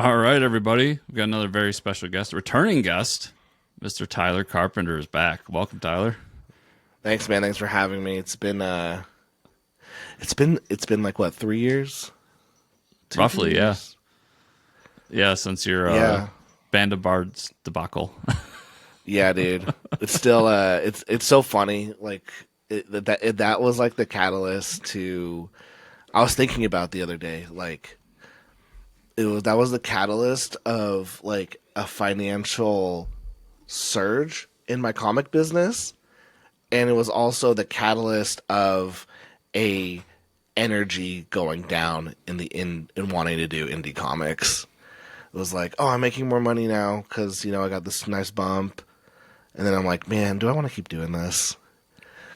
All right, everybody. We've got another very special guest, returning guest. Mr. Tyler Carpenter is back. Welcome, Tyler. Thanks, man. Thanks for having me. It's been like what, 3 years? Two, three Roughly, yeah. years? Yeah, since your Yeah. Band of Bards debacle. Yeah, dude. It's still it's so funny. Like that was like the catalyst to I was thinking about the other day. Like that was the catalyst of like a financial surge in my comic business, and it was also the catalyst of a energy going down in wanting to do indie comics. It was like, oh, I'm making more money now because I got this nice bump, and then I'm like, man, do I want to keep doing this?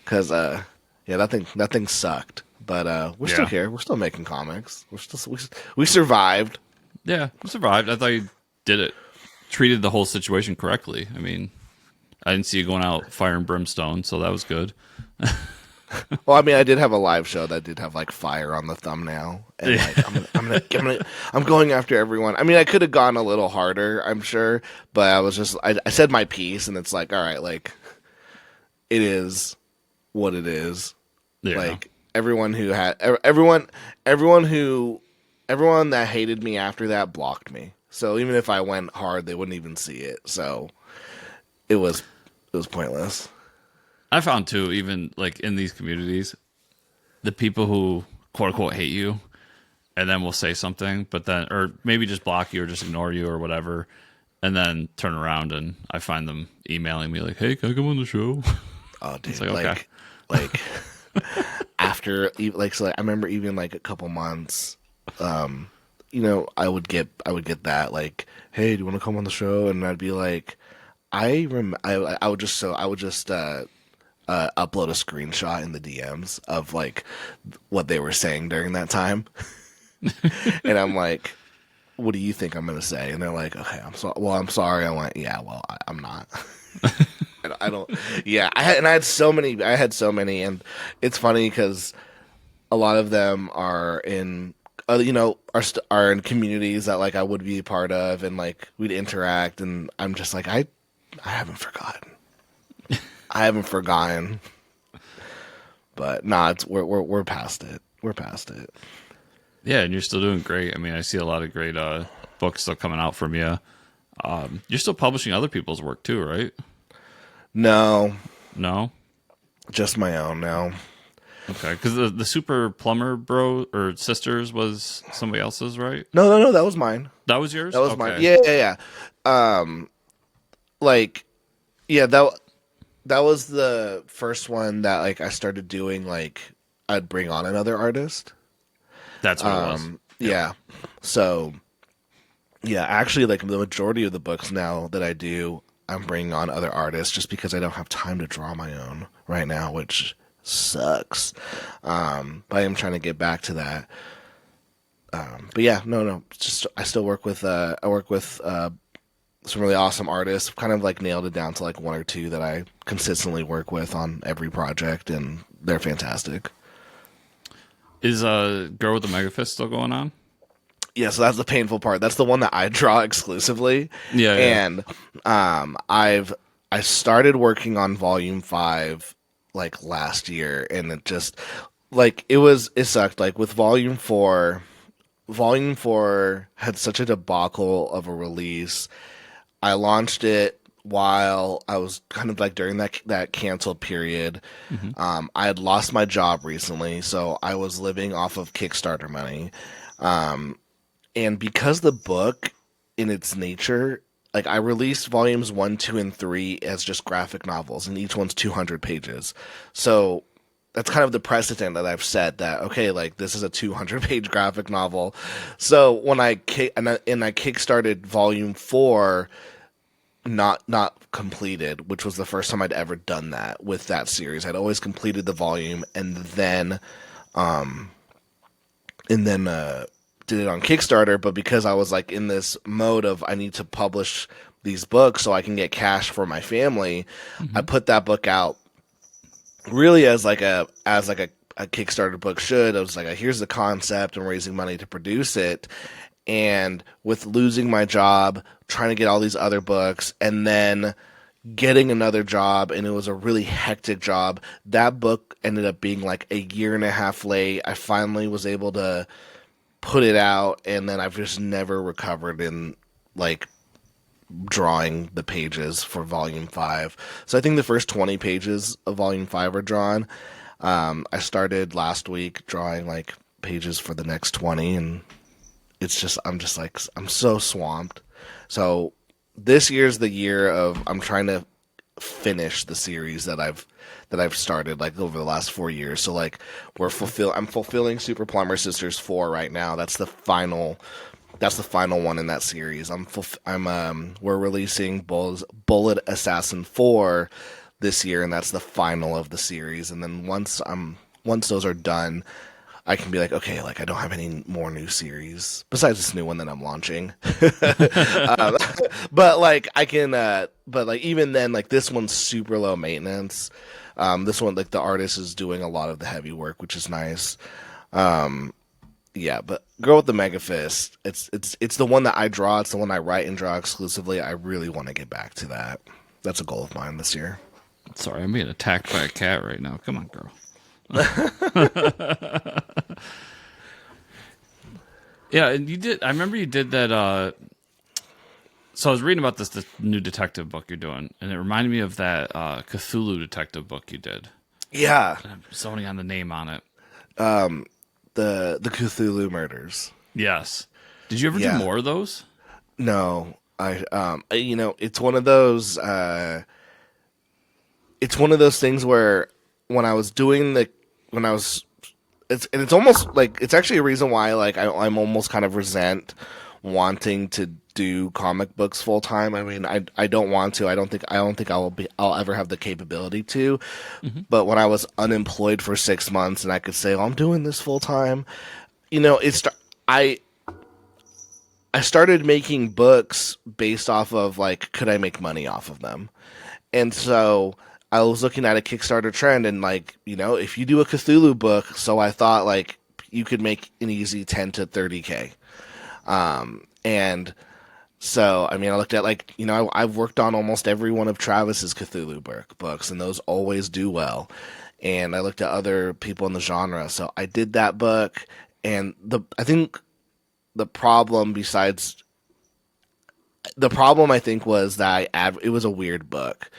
Because yeah, that thing sucked, but we're still Yeah. here. We're still making comics. We survived. Yeah, you survived. I thought you did it. Treated the whole situation correctly. I mean, I didn't see you going out fire and brimstone, so that was good. Well, I mean, I did have a live show that did have like fire on the thumbnail, and Yeah. like I'm going after everyone. I mean, I could have gone a little harder, I'm sure, but I said my piece, and it's like, all right, like it is what it is. Yeah. Like everyone that hated me after that blocked me. So even if I went hard, they wouldn't even see it. So it was pointless. I found too, even like in these communities, the people who quote unquote hate you and then will say something, but then, or maybe just block you or just ignore you or whatever, and then turn around and I find them emailing me like, "Hey, can I come on the show?" Oh, dude, It's like, okay. like after I remember even like a couple months, I would get that like, hey, do you want to come on the show? And I'd be like, I would just upload a screenshot in the DMs of like what they were saying during that time, and I'm like, what do you think I'm gonna say? And they're like, okay, I'm sorry. I went, yeah, well, I'm not. I don't. Yeah, I had so many, and it's funny because a lot of them are in, are in communities that like I would be a part of, and like we'd interact, and I'm just like, I haven't forgotten. I haven't forgotten. But nah, we're past it. We're past it. Yeah, and you're still doing great. I mean, I see a lot of great books still coming out from you. You're still publishing other people's work too, right? No, No? just my own now. Okay, because the Super Plumber Bro or Sisters was somebody else's, right? No, that was mine. That was yours? That was mine. Okay. Yeah. Like, yeah, that was the first one that like I started doing. Like, I'd bring on another artist. That's what it was. Yeah. So, yeah, actually, like the majority of the books now that I do, I'm bringing on other artists just because I don't have time to draw my own right now, which sucks. But I am trying to get back to that. But yeah, no, just I still work with some really awesome artists. Kind of like nailed it down to like one or two that I consistently work with on every project, and they're fantastic. Is Girl with the Mega Fist still going on? Yeah, so that's the painful part. That's the one that I draw exclusively. Yeah. And I started working on volume 5 like last year, and it just like it sucked. Like with volume 4 had such a debacle of a release. I launched it while I was kind of like during that canceled period. I had lost my job recently, so I was living off of Kickstarter money. And because the book, in its nature, like I released volumes 1, 2, and 3 as just graphic novels, and each one's 200 pages. So that's kind of the precedent that I've set that, okay, like this is a 200-page graphic novel. So when I kickstarted volume 4, not completed, which was the first time I'd ever done that with that series. I'd always completed the volume and then did it on Kickstarter, but because I was like in this mode of I need to publish these books so I can get cash for my family, I put that book out really as a Kickstarter book should. I was like, here's the concept. I'm raising money to produce it, And with losing my job, trying to get all these other books, and then getting another job, and it was a really hectic job. That book ended up being like a year and a half late. I finally was able to put it out, and then I've just never recovered in like drawing the pages for volume 5. So I think the first 20 pages of volume 5 are drawn. I started last week drawing like pages for the next 20, and I'm just like, I'm so swamped. So this year's the year of I'm trying to finish the series that I've started like over the last 4 years. So like I'm fulfilling Super Plumber Sisters 4 right now. That's the final one in that series. We're releasing Bullet Assassin 4 this year, and that's the final of the series. And then once those are done, I can be like, okay, like I don't have any more new series besides this new one that I'm launching. But like I can, but like even then, like this one's super low maintenance. This one, like the artist is doing a lot of the heavy work, which is nice. Yeah, but Girl with the Mega Fist, it's the one that I draw. It's the one I write and draw exclusively. I really want to get back to that. That's a goal of mine this year. Sorry, I'm being attacked by a cat right now. Come on, girl. Yeah, and you did. I remember you did that. So I was reading about this new detective book you're doing, and it reminded me of that Cthulhu detective book you did. Yeah, And I'm zoning on the name on it. the Cthulhu murders. Yes. Did you ever do more of those? No, it's one of those. It's one of those things where when I was it's almost like it's actually a reason why like I'm almost kind of resent wanting to do comic books full time. I mean, I don't want to. I don't think I'll ever have the capability to. Mm-hmm. But when I was unemployed for 6 months and I could say, "Oh, I'm doing this full time," I started making books based off of like, could I make money off of them? And so I was looking at a Kickstarter trend and like, if you do a Cthulhu book, so I thought like you could make an easy 10 to 30K. And so, I mean, I looked at like, I've worked on almost every one of Travis's Cthulhu books, and those always do well. And I looked at other people in the genre. So I did that book, and I think the problem I think was that it was a weird book.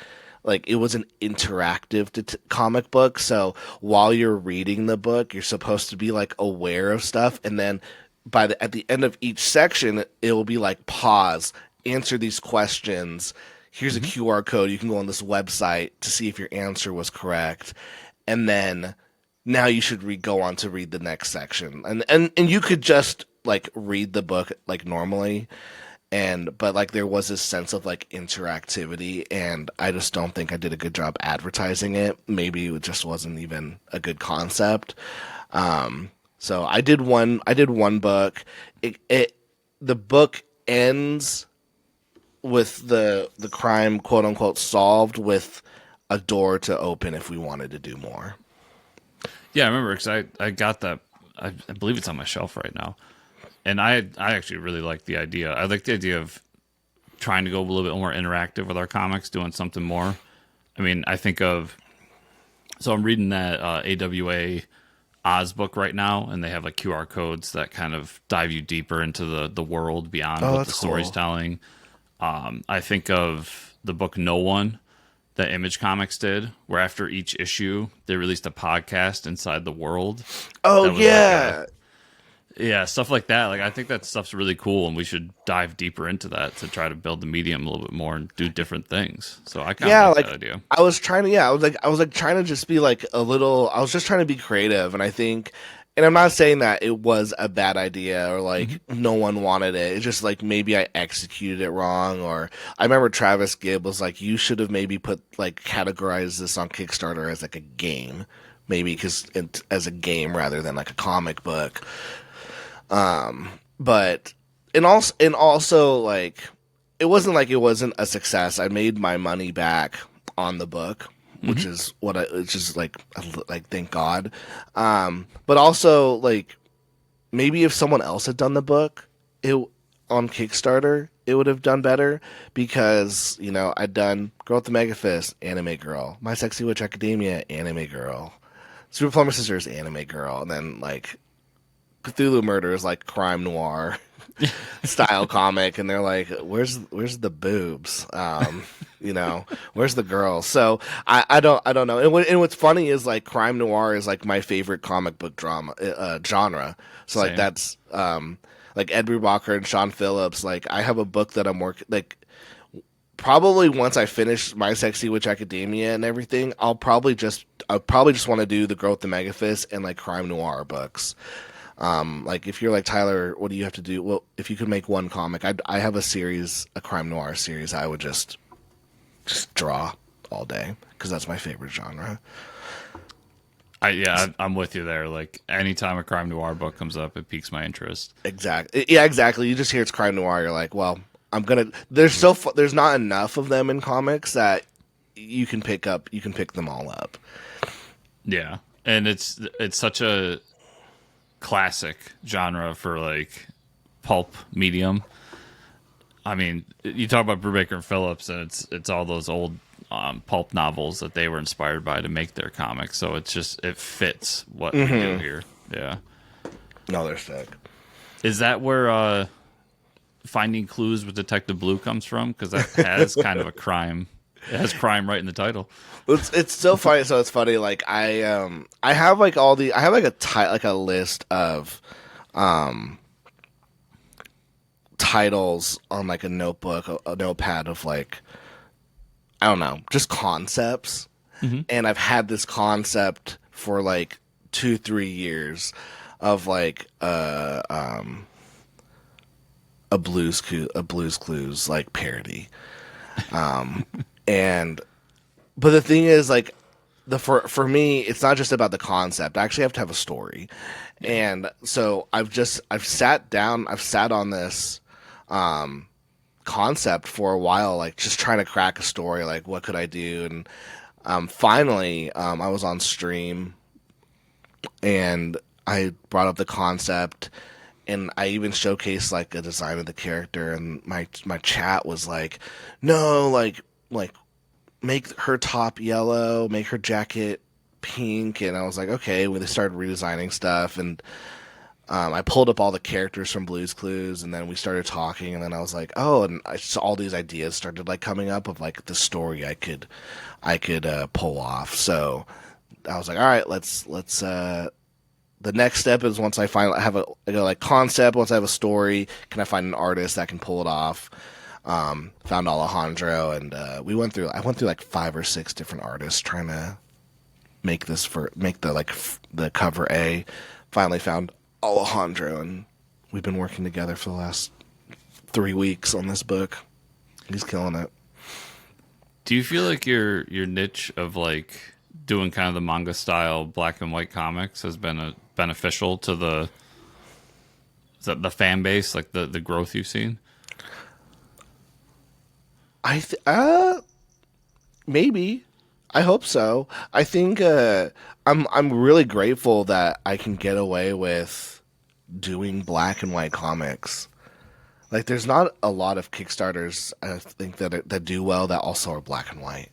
Like, it was an interactive comic book. So while you're reading the book, you're supposed to be like aware of stuff, and then at the end of each section, it will be like, pause, answer these questions. Here's a QR code. You can go on this website to see if your answer was correct. And then now you should go on to read the next section. And you could just like read the book like normally. But like there was this sense of like interactivity, and I just don't think I did a good job advertising it. Maybe it just wasn't even a good concept. So I did one book. The book ends with the crime, quote unquote, solved, with a door to open if we wanted to do more. Yeah, I remember because I got that. I believe it's on my shelf right now, and I actually really like the idea. I like the idea of trying to go a little bit more interactive with our comics, doing something more. I mean, I think of. So I'm reading that AWA Oz book right now, and they have like QR codes that kind of dive you deeper into the world beyond what the story's telling. I think of the book No One that Image Comics did, where after each issue they released a podcast inside the world. Oh yeah. Yeah, stuff like that. Like, I think that stuff's really cool, and we should dive deeper into that to try to build the medium a little bit more and do different things. So I kind of like that idea. I was trying to just be like I was just trying to be creative, and I think, and I'm not saying that it was a bad idea or like no one wanted it. It's just like maybe I executed it wrong, or I remember Travis Gibb was like, you should have maybe categorized this on Kickstarter as like a game, maybe as a game rather than like a comic book. But also like it wasn't a success. I made my money back on the book, which is like thank God. But also like maybe if someone else had done the book, it on Kickstarter, it would have done better because, I'd done Girl with the Mega Fist, anime girl. My Sexy Witch Academia, anime girl. Super Plumber Sisters, anime girl. And then, like, Cthulhu Murders, like, crime noir style comic. And they're like, where's the boobs? Where's the girls? So I don't know. And what's funny is, like, crime noir is, like, my favorite comic book genre. So, like, Same. that's, like Ed Brubaker and Sean Phillips. Like, I have a book that I'm working, like, probably once I finish My Sexy Witch Academia and everything, I'll probably just want to do the Girl with the Mega Fist and, like, crime noir books. Like, if you're like, Tyler, what do you have to do? Well, if you could make one comic, I have a crime noir series. I would just draw all day because that's my favorite genre. I'm with you there. Like, anytime a crime noir book comes up, it piques my interest. Exactly. Yeah, exactly. You just hear it's crime noir. You're like, well, there's not enough of them in comics that you can pick them all up. Yeah, and it's such a classic genre for, like, pulp medium. I mean, you talk about Brubaker and Phillips, and it's all those old pulp novels that they were inspired by to make their comics. So it fits what we do here. Yeah. No, they're sick. Is that where Finding Clues with Detective Blue comes from? Because that has kind of a crime. It has crime right in the title. It's so funny. So it's funny. Like, I have, like, I have, like, a list of titles on, like, a notebook, a notepad of, like, I don't know, just concepts. And I've had this concept for, like, 2-3 years of, like, a Blues Clues, like, parody. But the thing is, like, for me, it's not just about the concept. I actually have to have a story. And so I've sat on this concept for a while, like, just trying to crack a story, like, what could I do? And finally, I was on stream and I brought up the concept, and I even showcased, like, a design of the character, and my chat was like, no, like make her top yellow, make her jacket pink. And I was like, okay. When they started redesigning stuff, and I pulled up all the characters from Blue's Clues, and then we started talking, and then I was like, oh, and I saw all these ideas started, like, coming up of, like, the story I could pull off. So I was like, all right, let's the next step is, once I finally have like, concept, once I have a story, can I find an artist that can pull it off? Found Alejandro, and I went through like 5 or 6 different artists trying to make the cover A. Finally found Alejandro, and we've been working together for the last 3 weeks on this book. He's killing it. Do you feel like your niche of, like, doing kind of the manga style black and white comics has been beneficial to the fan base, like the growth you've seen? Maybe. I hope so. I think I'm really grateful that I can get away with doing black and white comics. Like, there's not a lot of Kickstarters, I think, that do well that also are black and white.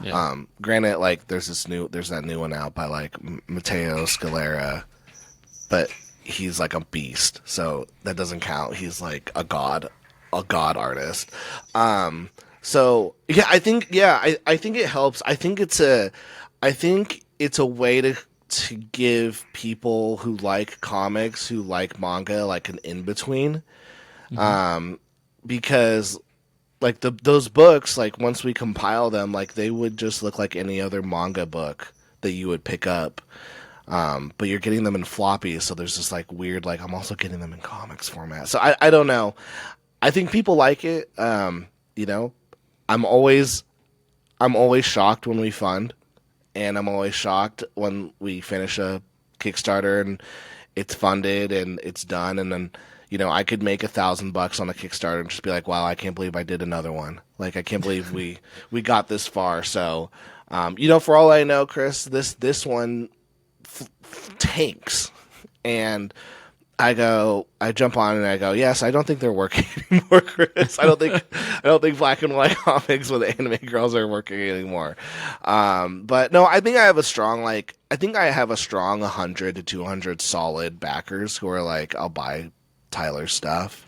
Yeah. Granted, like, there's that new one out by, like, Matteo Scalera, but he's, like, a beast, so that doesn't count. He's, like, a god artist. So yeah, I think it helps. I think it's a way to give people who like comics, who like manga, like, an in between. Because, like, those books, like, once we compile them, like, they would just look like any other manga book that you would pick up. But you're getting them in floppy, so there's this, like, weird, like, I'm also getting them in comics format. So I don't know. I think people like it. I'm always shocked when we fund, and I'm always shocked when we finish a Kickstarter and it's funded and it's done, and then, I could make $1,000 on a Kickstarter and just be like, wow, I can't believe I did another one. Like, I can't believe we got this far. So, for all I know, Chris, this one tanks, and I jump on and I go, yes, I don't think they're working anymore, Chris. I don't think black and white comics with anime girls are working anymore. But no, I think I have a strong 100 to 200 solid backers who are like, I'll buy Tyler's stuff.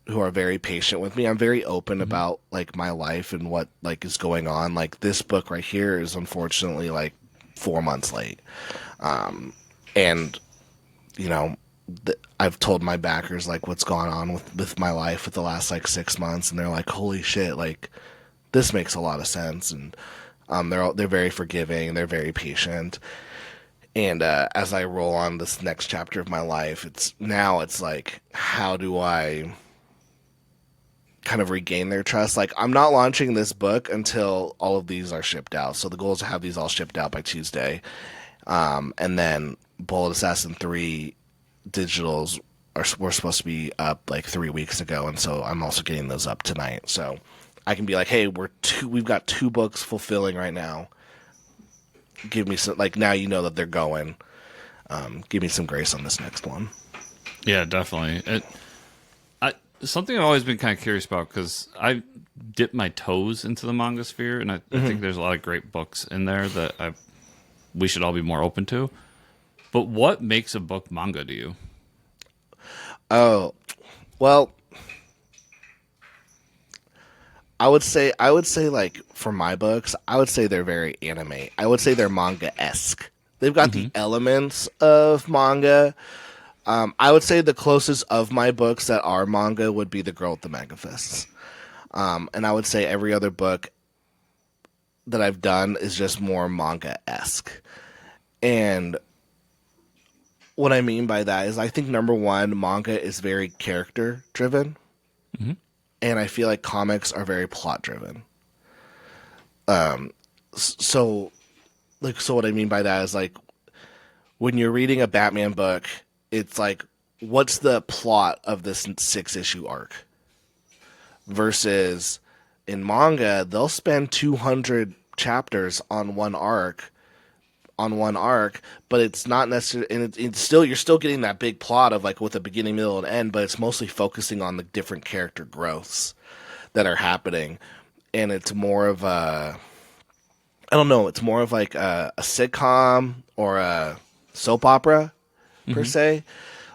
Who are very patient with me. I'm very open about like my life and what like is going on. Like this book right here is unfortunately like 4 months late. And you know, I've told my backers like what's gone on with my life with the last like 6 months, and they're like, "Holy shit! Like this makes a lot of sense." And they're very forgiving, they're very patient. And as I roll on this next chapter of my life, it's like, how do I kind of regain their trust? Like, I'm not launching this book until all of these are shipped out. So the goal is to have these all shipped out by Tuesday, and then Bullet Assassin 3 digitals were supposed to be up like 3 weeks ago, and so I'm also getting those up tonight. So I can be like, hey, we've got 2 books fulfilling right now. Give me some, like, now you know that they're going. Give me some grace on this next one. Yeah, definitely. Something I've always been kind of curious about, because I dipped my toes into the manga sphere, and I think there's a lot of great books in there that we should all be more open to. But what makes a book manga to you? Oh, well, I would say like for my books, I would say they're very anime. I would say they're manga-esque. They've got the elements of manga. I would say the closest of my books that are manga would be The Girl with the Manga Fists. And I would say every other book that I've done is just more manga-esque. And what I mean by that is I think number one, manga is very character driven. And I feel like comics are very plot driven. So what I mean by that is like when you're reading a Batman book, it's like, what's the plot of this 6-issue arc? Versus in manga, they'll spend 200 chapters on one arc, but it's not necessarily, and it's still, you're still getting that big plot of like with a beginning, middle, and end, but it's mostly focusing on the different character growths that are happening. And it's more of I don't know, it's more of like a sitcom or a soap opera per se.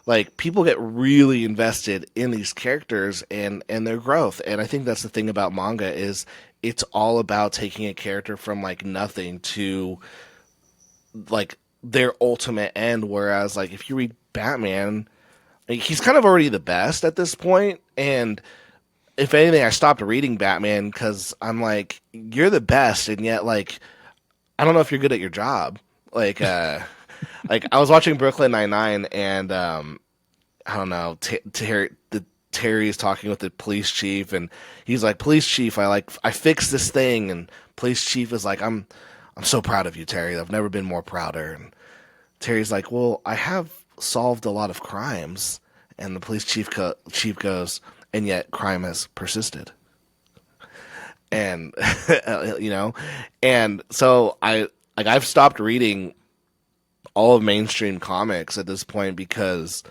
Like people get really invested in these characters and their growth. And I think that's the thing about manga is it's all about taking a character from like nothing to like their ultimate end. Whereas like if you read Batman, like, he's kind of already the best at this point. And if anything, I stopped reading Batman because I'm like, you're the best, and yet like I don't know if you're good at your job. Like like I was watching Brooklyn Nine-Nine, and I don't know, Terry's talking with the police chief, and he's like, "Police chief, I fixed this thing," and police chief is like, "I'm so proud of you, Terry. I've never been more prouder." And Terry's like, "Well, I have solved a lot of crimes," and the police chief goes, "And yet crime has persisted." And and so I've stopped reading all of mainstream comics at this point because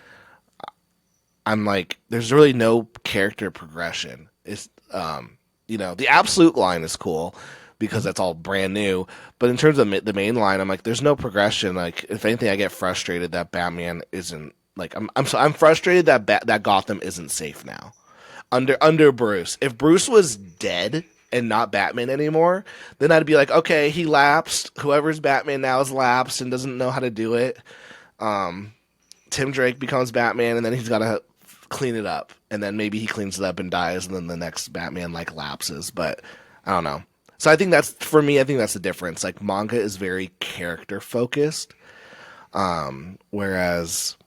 I'm like, there's really no character progression. It's the Absolute line is cool because that's all brand new, but in terms of the main line, I'm like, there's no progression. Like, if anything, I get frustrated that Batman isn't like I'm frustrated that Gotham isn't safe now under Bruce. If Bruce was dead and not Batman anymore, then I'd be like, okay, he lapsed. Whoever's Batman now is lapsed and doesn't know how to do it. Tim Drake becomes Batman, and then he's got to clean it up, and then maybe he cleans it up and dies, and then the next Batman like lapses. But I don't know. So I think that's, for me, I think that's the difference. Like manga is very character focused, whereas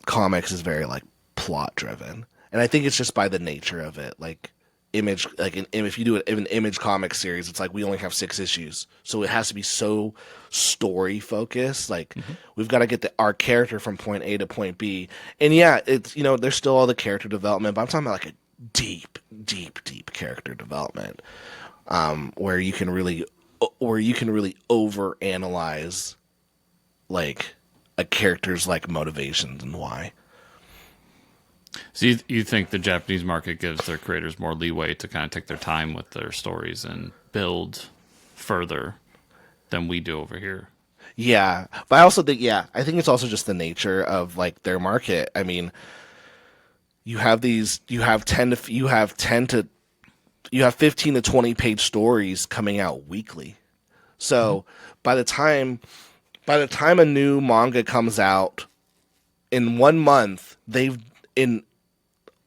comics is very like plot driven. And I think it's just by the nature of it. Like Image, like if you do an Image comic series, it's like we only have 6 issues, so it has to be so story focused. Like we've got to get our character from point A to point B. And yeah, it's there's still all the character development, but I'm talking about like a deep character development, where you can really overanalyze like a character's like motivations and why. So you think the Japanese market gives their creators more leeway to kind of take their time with their stories and build further than we do over here? Yeah, but I also think I think it's also just the nature of like their market. I mean, you have 15 to 20 page stories coming out weekly. So by the time a new manga comes out in 1 month,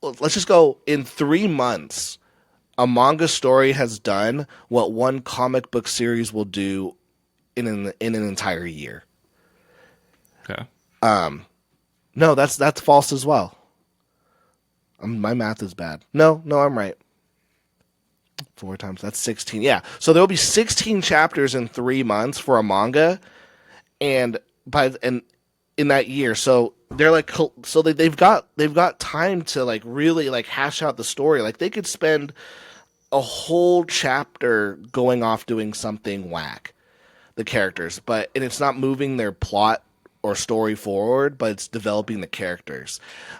let's just go in 3 months, a manga story has done what one comic book series will do in an entire year. Okay. No, that's false as well. My math is bad. No, I'm right. 4 times, that's 16. Yeah. So there'll be 16 chapters in 3 months for a manga, and in that year. So they're like, so they've got time to like really like hash out the story. Like they could spend a whole chapter going off doing something whack, the characters, and it's not moving their plot or story forward, but it's developing the characters.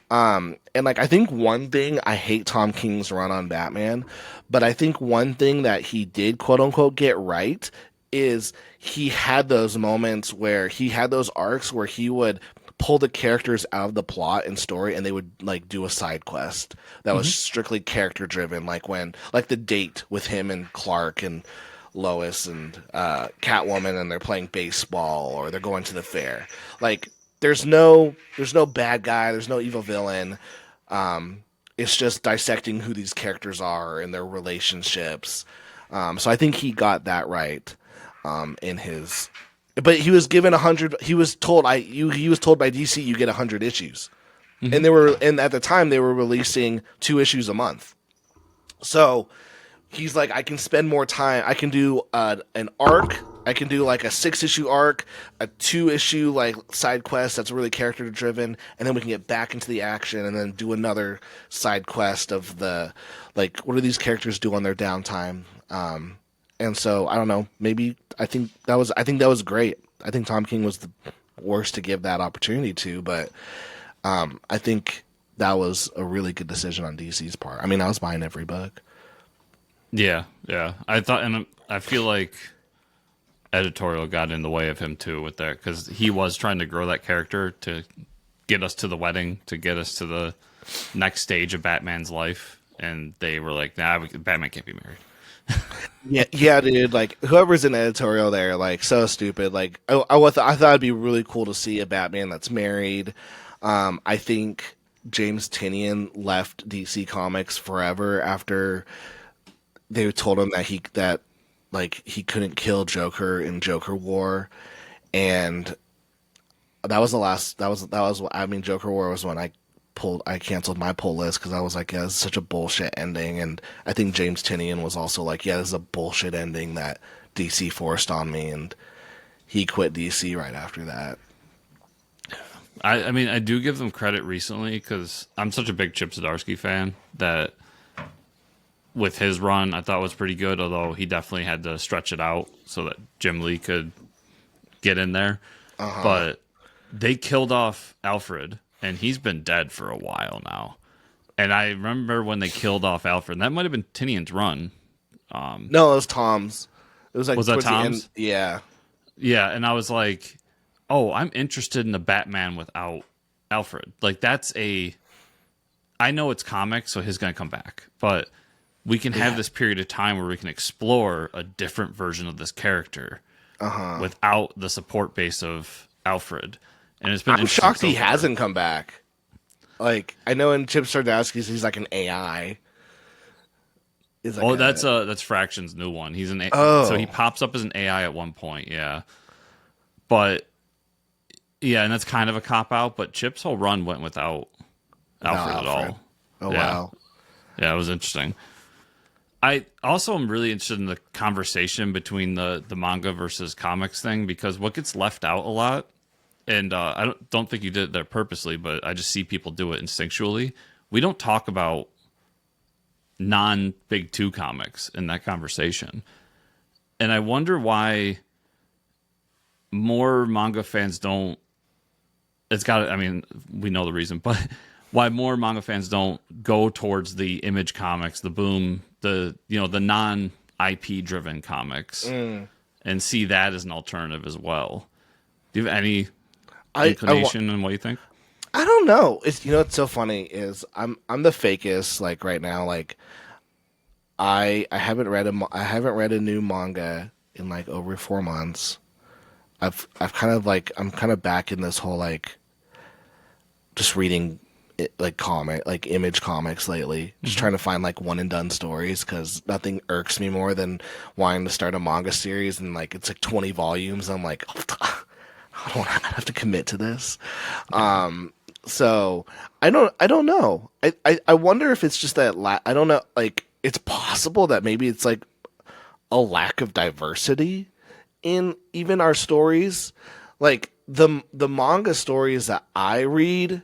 And like I think one thing, I hate Tom King's run on Batman, but I think one thing that he did quote unquote get right is he had those moments where he had those arcs where he would pull the characters out of the plot and story, and they would like do a side quest that was strictly character driven, like the date with him and Clark and Lois and Catwoman, and they're playing baseball or they're going to the fair. Like there's no bad guy, there's no evil villain. It's just dissecting who these characters are and their relationships. So I think he got that right in his. But he was given 100. He was told he was told by DC you get 100 issues, and at the time they were releasing 2 issues a month. So he's like, I can spend more time. I can do an arc. I can do like a 6-issue arc, a 2-issue like side quest that's really character driven, and then we can get back into the action and then do another side quest of the like what do these characters do on their downtime. And so I don't know. Maybe I think that was great. I think Tom King was the worst to give that opportunity to, but I think that was a really good decision on DC's part. I mean, I was buying every book. Yeah. I thought, and I feel like editorial got in the way of him too with that, because he was trying to grow that character to get us to the wedding, to get us to the next stage of Batman's life, and they were like, "Nah, Batman can't be married." yeah, dude. Like whoever's in editorial there, like so stupid. Like I thought it'd be really cool to see a Batman that's married. I think James Tynion left DC Comics forever after they told him that he couldn't kill Joker in Joker War, and that was the last. That was. I mean, Joker War was when I canceled my pull list because I was like, yeah, this is such a bullshit ending. And I think James Tynion was also like, yeah, this is a bullshit ending that DC forced on me, and he quit DC right after that. I mean, I do give them credit recently because I'm such a big Chip Zdarsky fan that with his run, I thought was pretty good, although he definitely had to stretch it out so that Jim Lee could get in there. But they killed off Alfred, and he's been dead for a while now. And I remember when they killed off Alfred, and that might have been Tynion's run. No, it was Tom's. It was like, was that Tom's? Yeah. Yeah, and I was like, oh, I'm interested in the Batman without Alfred. Like, I know it's comics, so he's going to come back. But we can have this period of time where we can explore a different version of this character without the support base of Alfred. And it's been. I'm shocked he hasn't come back. Like I know in Chip Zdarsky's, he's like an AI. Like that's Fraction's new one. He's an so he pops up as an AI at one point, yeah. But yeah, and that's kind of a cop out. But Chip's whole run went without Alfred at all. Oh wow, yeah, it was interesting. I also am really interested in the conversation between the manga versus comics thing, because what gets left out a lot. And I don't think you did it there purposely, but I just see people do it instinctually. We don't talk about non-Big Two comics in that conversation. And I wonder why more manga fans don't it's got. I mean, we know the reason, but why more manga fans don't go towards the Image comics, the Boom, the the non IP driven comics, and see that as an alternative as well. Do you have any inclination in what you think? I don't know. It's what's so funny is I'm the fakest like right now. Like I haven't read a new manga in like over 4 months. I've kind of like I'm kind of back in this whole like just reading it, like Image comics lately. Just trying to find like one and done stories because nothing irks me more than wanting to start a manga series and like it's like 20 volumes. I'm like I have to commit to this. So I don't know. I wonder if it's just that I don't know. Like it's possible that maybe it's like a lack of diversity in even our stories. Like the manga stories that I read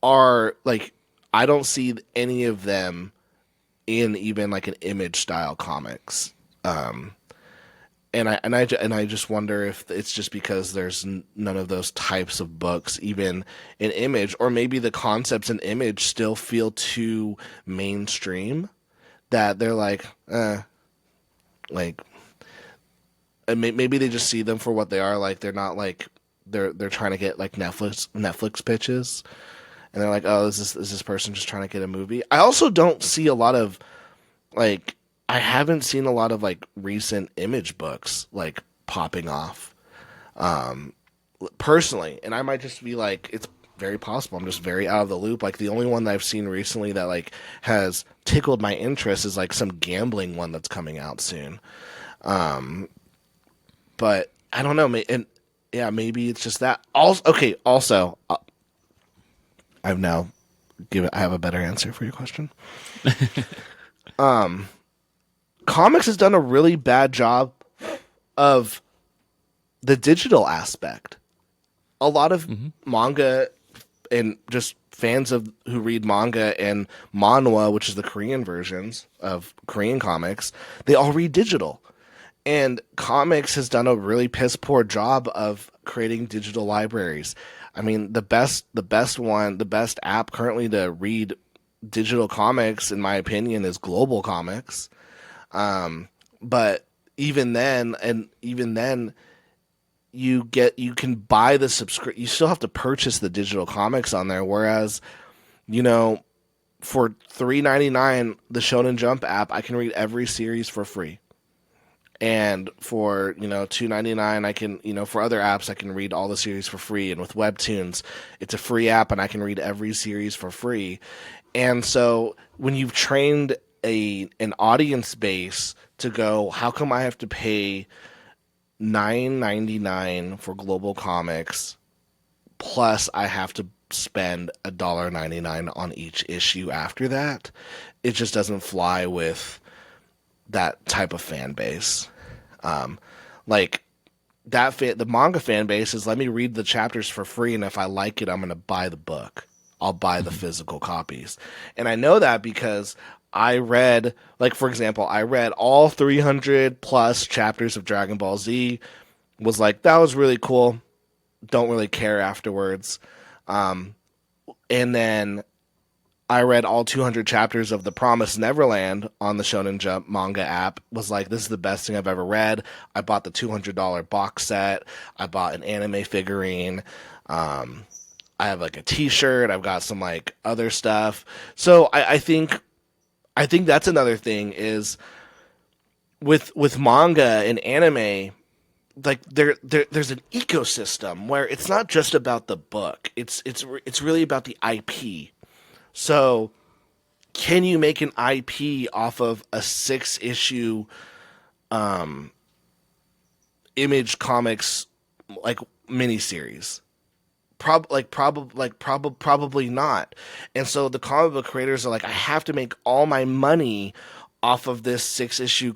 are like I don't see any of them in even like an Image style comics. And I just wonder if it's just because there's none of those types of books even in Image, or maybe the concepts in Image still feel too mainstream that they're like, like maybe they just see them for what they are. Like they're not like they're trying to get like Netflix pitches, and they're like, oh, is this person just trying to get a movie? I also don't see a lot of like. I haven't seen a lot of like recent Image books like popping off, personally, and I might just be like, it's very possible I'm just very out of the loop. Like the only one that I've seen recently that like has tickled my interest is like some gambling one that's coming out soon. But I don't know, and yeah, maybe it's just that. Also, okay, also, I have a better answer for your question. Comics has done a really bad job of the digital aspect. A lot of manga and just fans who read manga and manhwa, which is the Korean versions of Korean comics, they all read digital. And comics has done a really piss poor job of creating digital libraries. I mean, the best app currently to read digital comics, in my opinion, is Global Comics. But even then, you can buy the subscription. You still have to purchase the digital comics on there. Whereas, for $3.99, the Shonen Jump app, I can read every series for free. And for, $2.99, I can, for other apps, I can read all the series for free. And with Webtoons, it's a free app and I can read every series for free. And so when you've trained an audience base to go, how come I have to pay $9.99 for Global Comics plus I have to spend $1.99 on each issue after that? It just doesn't fly with that type of fan base. Like the manga fan base is, let me read the chapters for free, and if I like it, I'm going to buy the book. I'll buy the physical copies. And I know that because I read, like, for example, I read all 300 plus chapters of Dragon Ball Z, was like, that was really cool. Don't really care afterwards. And then I read all 200 chapters of The Promised Neverland on the Shonen Jump manga app, was like, this is the best thing I've ever read. I bought the $200 box set. I bought an anime figurine. I have like a t-shirt. I've got some like other stuff. So I think that's another thing is with manga and anime, like there's an ecosystem where it's not just about the book. It's really about the IP. So can you make an IP off of a 6-issue Image Comics like miniseries? Probably not. And so the comic book creators are like, I have to make all my money off of this 6-issue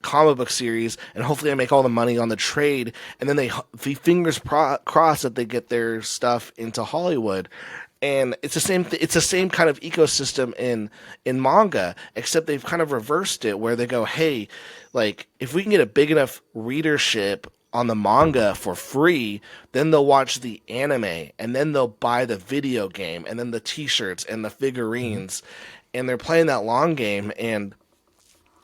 comic book series, and hopefully I make all the money on the trade, and then the fingers crossed that they get their stuff into Hollywood. And it's the same. It's the same kind of ecosystem in manga, except they've kind of reversed it, where they go, hey, like if we can get a big enough readership on the manga for free, then they'll watch the anime, and then they'll buy the video game, and then the t-shirts and the figurines, and they're playing that long game. And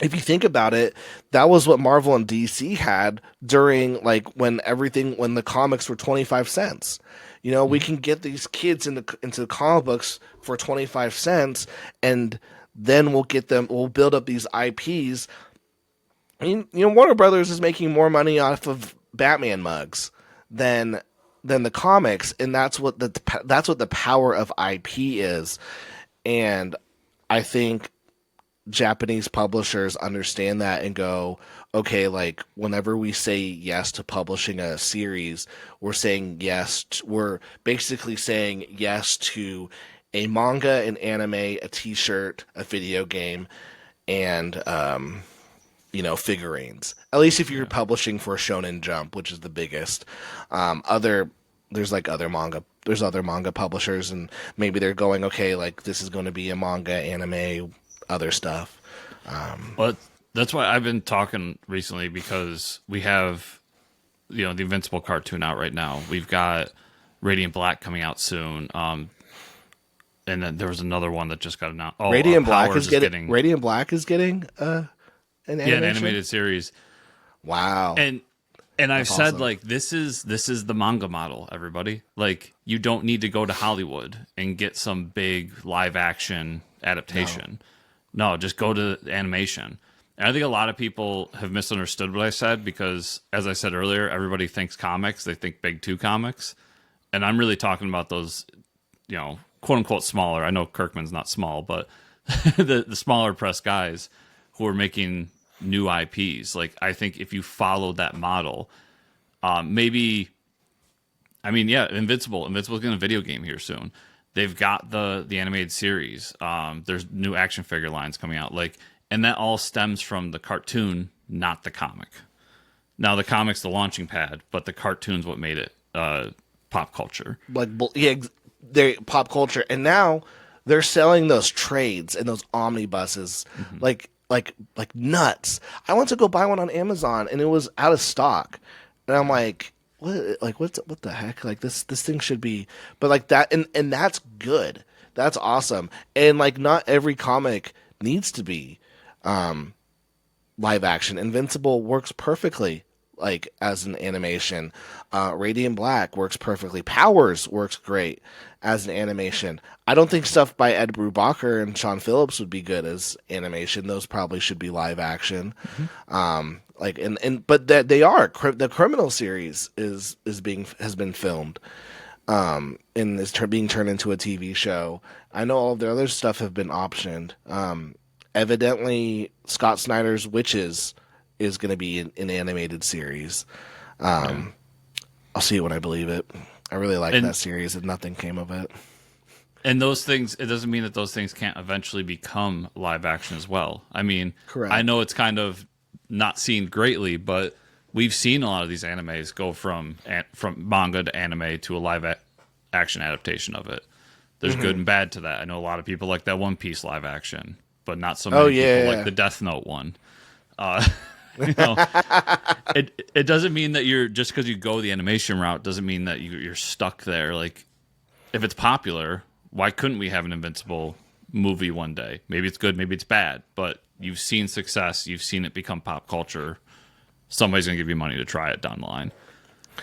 if you think about it, that was what Marvel and DC had during like when the comics were 25 cents. You know, we can get these kids into the comic books for 25 cents, and then we'll build up these IPs. I mean, you know, Warner Brothers is making more money off of Batman mugs than the comics, and that's what the power of IP is. And I think Japanese publishers understand that and go, okay, like whenever we say yes to publishing a series, we're basically saying yes to a manga, an anime, a t-shirt, a video game, and figurines. At least if you're publishing for Shonen Jump, which is the biggest. There's other manga publishers, and maybe they're going, okay, like this is going to be a manga, anime, other stuff. But that's why I've been talking recently, because we have, the Invincible cartoon out right now. We've got Radiant Black coming out soon. And then there was another one that just got announced. Oh, Radiant Black is getting an animation? An animated series. Wow. And I've said, awesome. like, this is the manga model, everybody. Like, you don't need to go to Hollywood and get some big live action adaptation. No, just go to animation. And I think a lot of people have misunderstood what I said, because, as I said earlier, everybody thinks comics. They think Big Two comics. And I'm really talking about those, quote unquote smaller. I know Kirkman's not small, but the smaller press guys who are making new IPs. Like, I think if you follow that model, Invincible's getting a video game here soon. They've got the animated series. There's new action figure lines coming out. Like, and that all stems from the cartoon, not the comic. Now, the comic's the launching pad, but the cartoon's what made it pop culture. They're pop culture, and now they're selling those trades and those omnibuses like nuts. I went to go buy one on Amazon, and it was out of stock, and I'm like, what the heck? Like this thing should be, but like that, and that's good. That's awesome. And like, not every comic needs to be live action. Invincible works perfectly like as an animation. Radiant Black works perfectly. Powers works great as an animation. I don't think stuff by Ed Brubaker and Sean Phillips would be good as animation. Those probably should be live action. But that they are. The Criminal series has been filmed, and is being turned into a TV show. I know all of their other stuff have been optioned. Evidently, Scott Snyder's Witches is going to be an animated series. I'll see it when I believe it. I really like that series, and nothing came of it. And those things, it doesn't mean that those things can't eventually become live action as well. I mean, correct. I know it's kind of not seen greatly, but we've seen a lot of these animes go from manga to anime to a live action adaptation of it. There's good and bad to that. I know a lot of people like that One Piece live action, but not so many people like the Death Note one. It doesn't mean that you're, just because you go the animation route doesn't mean that you're stuck there. Like, if it's popular, why couldn't we have an Invincible movie one day? Maybe it's good, maybe it's bad, but you've seen success, you've seen it become pop culture. Somebody's gonna give you money to try it down the line.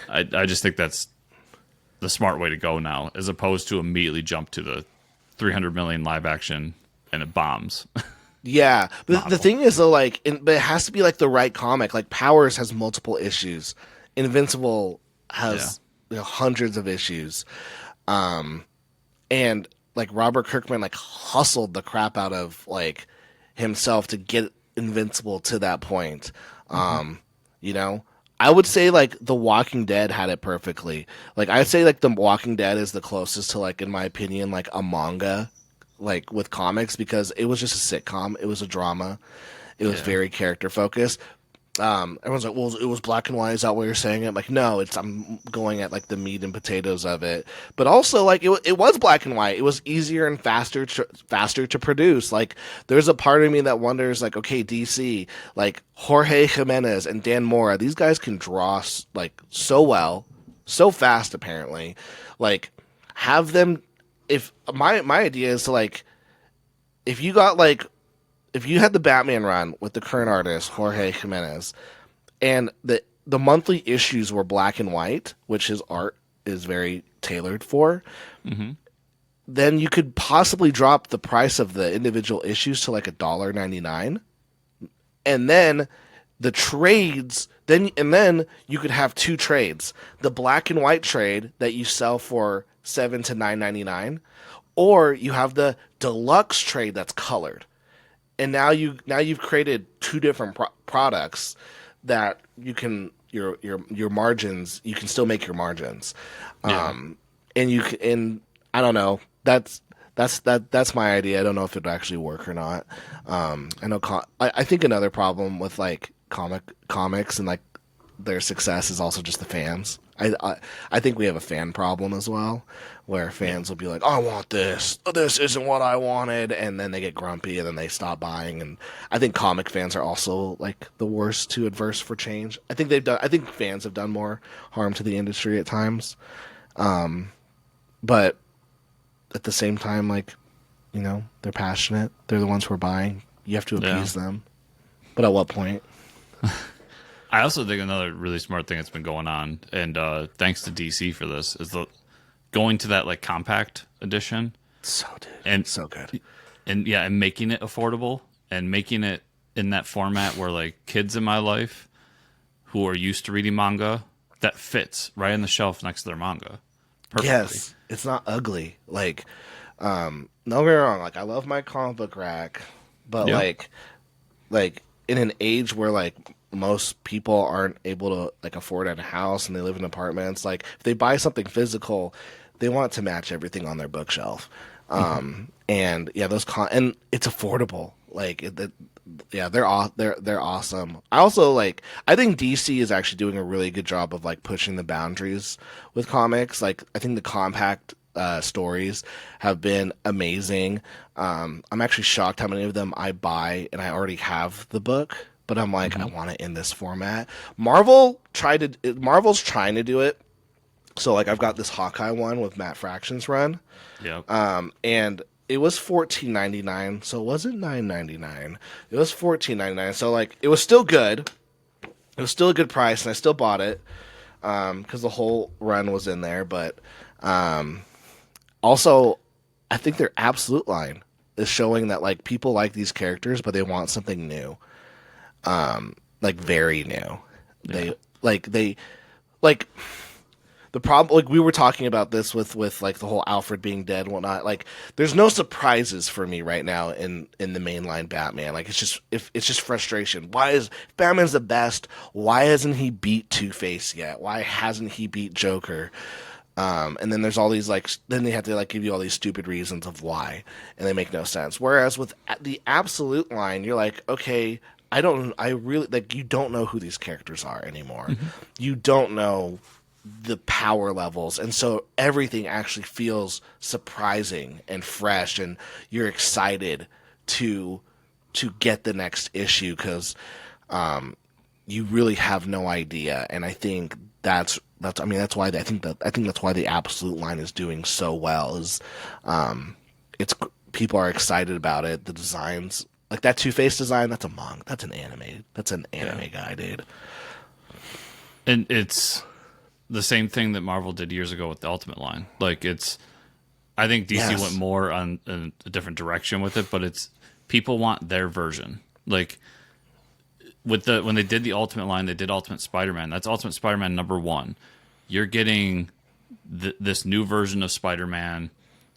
I just think that's the smart way to go now, as opposed to immediately jump to the 300 million live action and it bombs. Yeah, but the thing is though, but it has to be like the right comic. Like Powers has multiple issues. Invincible has hundreds of issues. And like Robert Kirkman like hustled the crap out of like himself to get Invincible to that point. I would say like The Walking Dead had it perfectly. Like I'd say like The Walking Dead is the closest to, like, in my opinion, like a manga, like with comics, because it was just a sitcom. It was a drama. It was very character focused. everyone's like, well, it was black and white. Is that what you're saying? I'm like, no, I'm going at like the meat and potatoes of it. But also, like, it was black and white. It was easier and faster to produce. Like, there's a part of me that wonders, like, okay, DC, like Jorge Jimenez and Dan Mora, these guys can draw like so well, so fast. Apparently, like, have them. If my idea is to like, if you got like if you had the Batman run with the current artist Jorge Jimenez, and the monthly issues were black and white, which his art is very tailored for, then you could possibly drop the price of the individual issues to like $1.99, and then the trades. Then you could have two trades: the black and white trade that you sell for $7 to $9.99, or you have the deluxe trade that's colored. And you've created two different products that you can your margins, you can still make your margins. Yeah. And I don't know, that's my idea. I don't know if it would actually work or not. I know I think another problem with like comics and like their success is also just the fans. I think we have a fan problem as well, where fans will be like, I want this. This isn't what I wanted. And then they get grumpy and then they stop buying. And I think comic fans are also like the worst to adverse for change. I think fans have done more harm to the industry at times. But at the same time, like, you know, they're passionate. They're the ones who are buying. You have to appease them. But at what point? I also think another really smart thing that's been going on, and thanks to DC for this, is going to that like compact edition. So good. And making it affordable and making it in that format where like kids in my life who are used to reading manga, that fits right on the shelf next to their manga. Perfectly. Yes, it's not ugly. Like, don't get me wrong. Like, I love my comic book rack, but like in an age where like most people aren't able to like afford a house and they live in apartments, like if they buy something physical, they want it to match everything on their bookshelf. And yeah, and it's affordable. Like they're awesome. I also like, I think DC is actually doing a really good job of like pushing the boundaries with comics. Like, I think the compact stories have been amazing. I'm actually shocked how many of them I buy and I already have the book, but I'm like, I want it in this format. Marvel's trying to do it. So like, I've got this Hawkeye one with Matt Fraction's run. Yep. And it was $14.99, so it wasn't $9.99. It was $14.99. So like, it was still good. It was still a good price, and I still bought it because the whole run was in there. But also, I think their Absolute line is showing that like people like these characters, but they want something new, like very new. Yeah. The problem, like we were talking about this with like the whole Alfred being dead and whatnot. Like, there's no surprises for me right now in the mainline Batman. Like, it's just frustration. Why is Batman's the best? Why hasn't he beat Two-Face yet? Why hasn't he beat Joker? And then there's all these like, then they have to like give you all these stupid reasons of why, and they make no sense. Whereas with the Absolute line, you're like, okay, I really like, you don't know who these characters are anymore. You don't know the power levels, and so everything actually feels surprising and fresh, and you're excited to get the next issue because you really have no idea. And I think that's why that's why the Absolute line is doing so well. Is it's people are excited about it. The designs, like that Two-Face design, that's an anime guy, dude. And it's the same thing that Marvel did years ago with the Ultimate line. Like, I think DC went more on a different direction with it, but it's people want their version. Like, when they did the Ultimate line, they did Ultimate Spider-Man. That's Ultimate Spider-Man #1. You're getting this new version of Spider-Man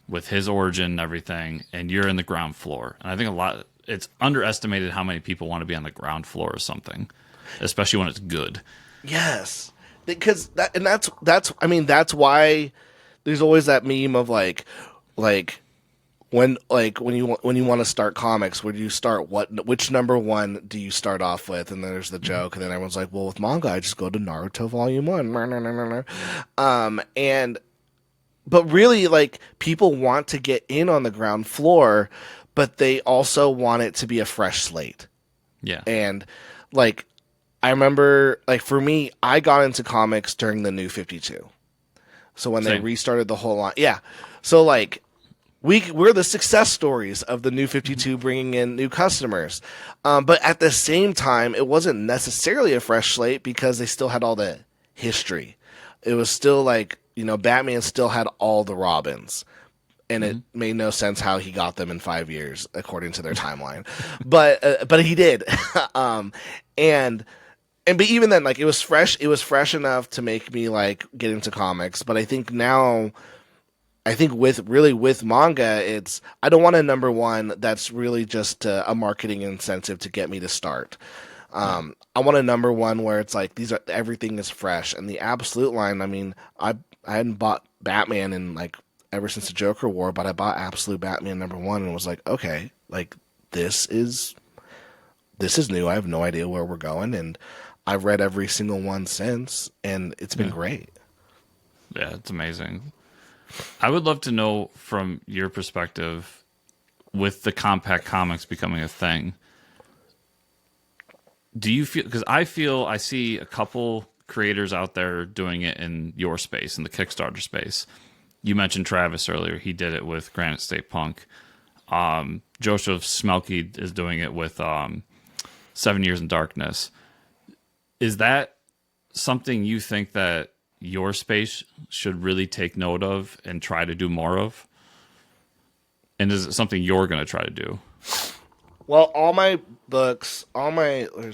with his origin and everything, and you're in the ground floor. And I think it's underestimated how many people want to be on the ground floor of something, especially when it's good. Yes. Because that's why there's always that meme of like when you want to start comics, where do you start? Which number one do you start off with? And then there's the joke, and then everyone's like, well, with manga, I just go to Naruto Volume 1. And but really, like, people want to get in on the ground floor, but they also want it to be a fresh slate. Yeah. And like, I remember, like, for me, I got into comics during the New 52. So when they Same. restarted the whole line, yeah. So like, we're the success stories of the New 52 bringing in new customers. But at the same time, it wasn't necessarily a fresh slate because they still had all the history. It was still like, Batman still had all the Robins. And it made no sense how he got them in 5 years, according to their timeline. But he did. But even then, like, it was fresh enough to make me like get into comics. But I think now, with manga, I don't want a number one that's really just a marketing incentive to get me to start. I want a number one where it's like everything is fresh. And the Absolute line, I mean, I hadn't bought Batman in like ever since the Joker War, but I bought Absolute Batman number one and was like, okay, like this is new. I have no idea where we're going, and I've read every single one since, and it's been great. Yeah, it's amazing. I would love to know from your perspective, with the compact comics becoming a thing, do you feel, because I see a couple creators out there doing it in your space, in the Kickstarter space. You mentioned Travis earlier. He did it with Granite State Punk. Joseph Smelke is doing it with 7 Years in Darkness. Is that something you think that your space should really take note of and try to do more of? And is it something you're going to try to do? Well, let's